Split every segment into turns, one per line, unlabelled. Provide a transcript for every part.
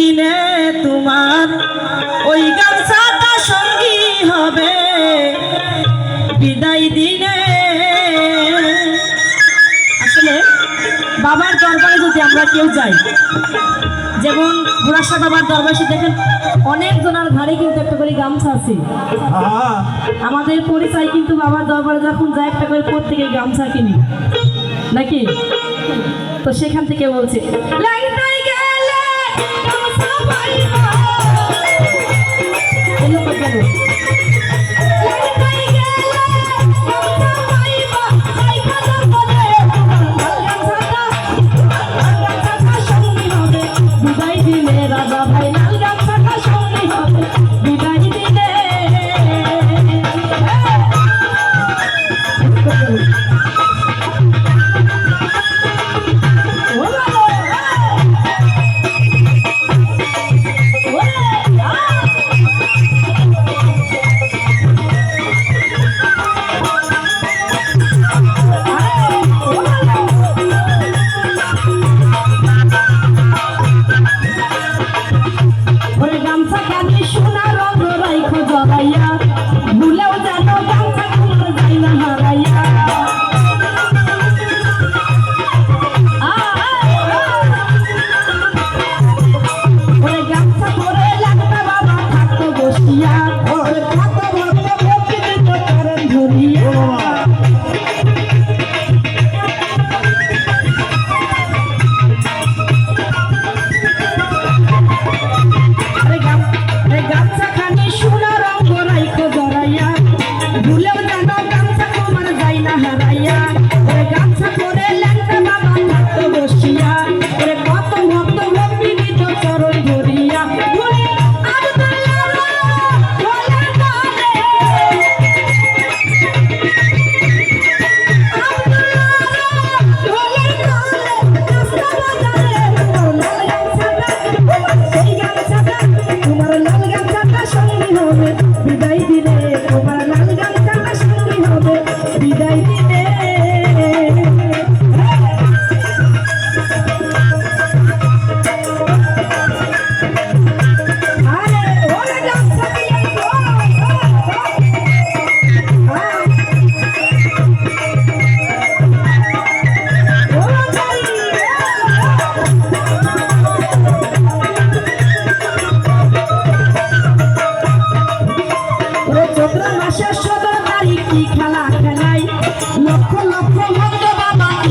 দিনে তোমার ওই গামছাটা সঙ্গী হবে বিদায় দিনে। আসলে বাবার দরবারে যদি আমরা কেউ যাই, যেমন ঘোড়াশা বাবার দরবারে দেখেন অনেক জনের ঘাড়ে কিন্তু একটা করে গামছা আছে। আমাদের পরিচয় কিন্তু বাবার দরবারে যখন যায় একটা করে প্রত্যেকের গামছা কিনি নাকি। তো সেখান থেকে বলছে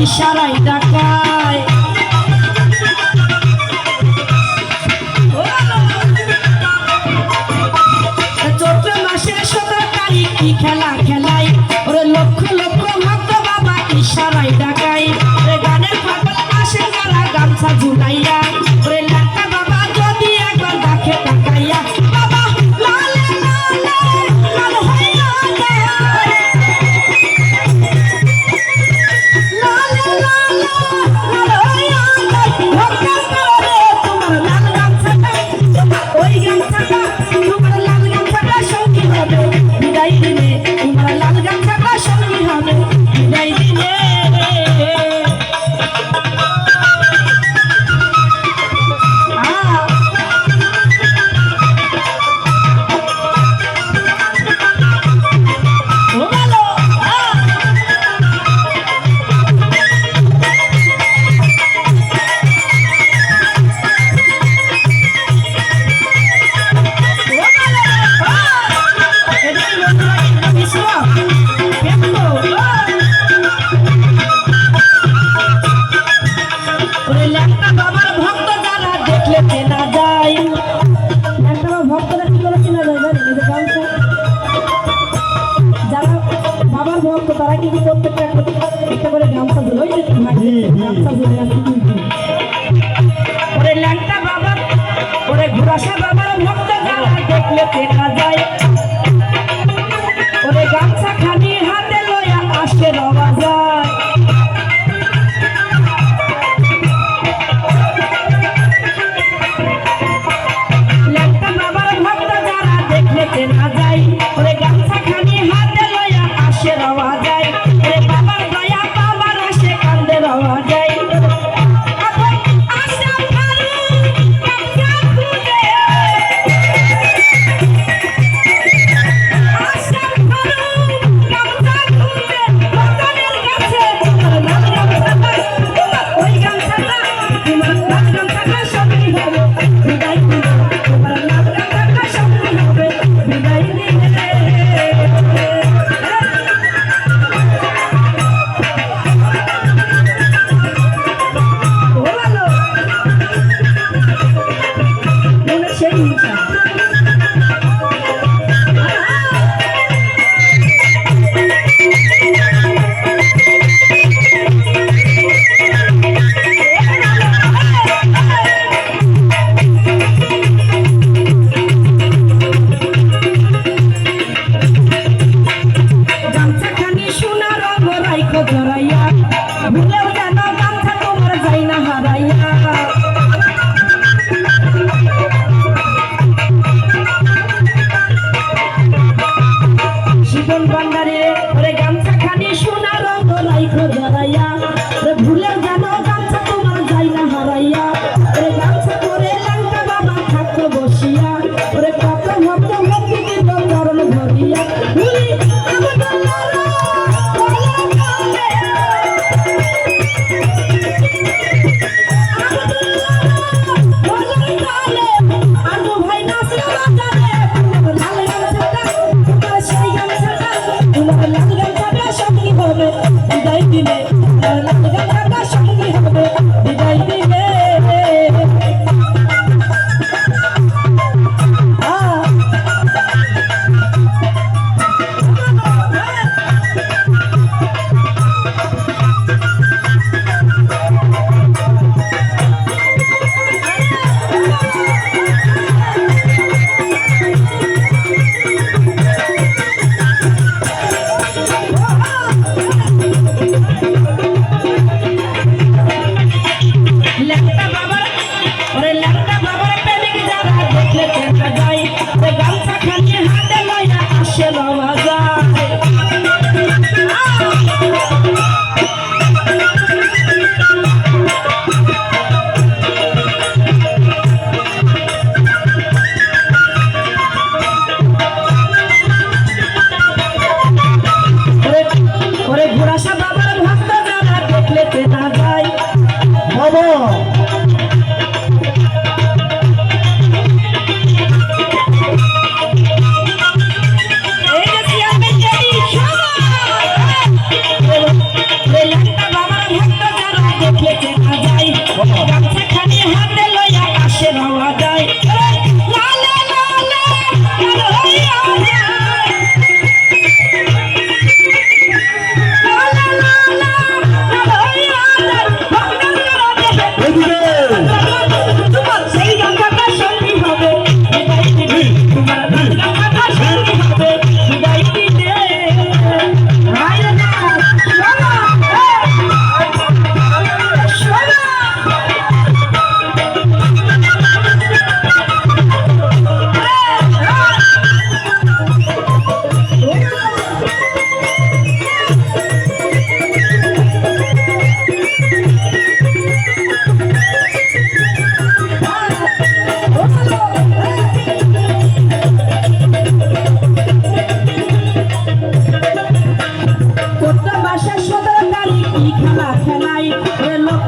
ইশারাই ডাকায় চৈত্র মাসের 17 তারিখ কি খেলা খেলাই ওরে লক্ষ লক্ষ ভক্ত বাবা ইশারাই ডাকায় গানের পাগল মাসে যারা গামছা ঝুলাইয়া ওরে লাটা বাবা যদি একবার দেখে তাকাইয়া বাবা লালে লালে লাল হইয়া যায় তারা কিন্তু প্রত্যেকটা একটা করে গামছা ঝুলোই গামছা ঝুলে আছে কিন্তু ওরে ল্যাংটা বাবা ওরে ঘোড়াশা বাবার ভক্ত যারা দেখলে চেনা যায় ওরে গামছা খানি হাতে লইয়া আসে রওয়া যায় ল্যাংটা বাবার ভক্ত যারা দেখলে চেনা যায় ওরে গামছা খানি হাতে লইয়া আসে রওয়া যায় ওরে বাবার দয়া বাবার আসে কান্দে রওয়া যায় আশা ভালো বলে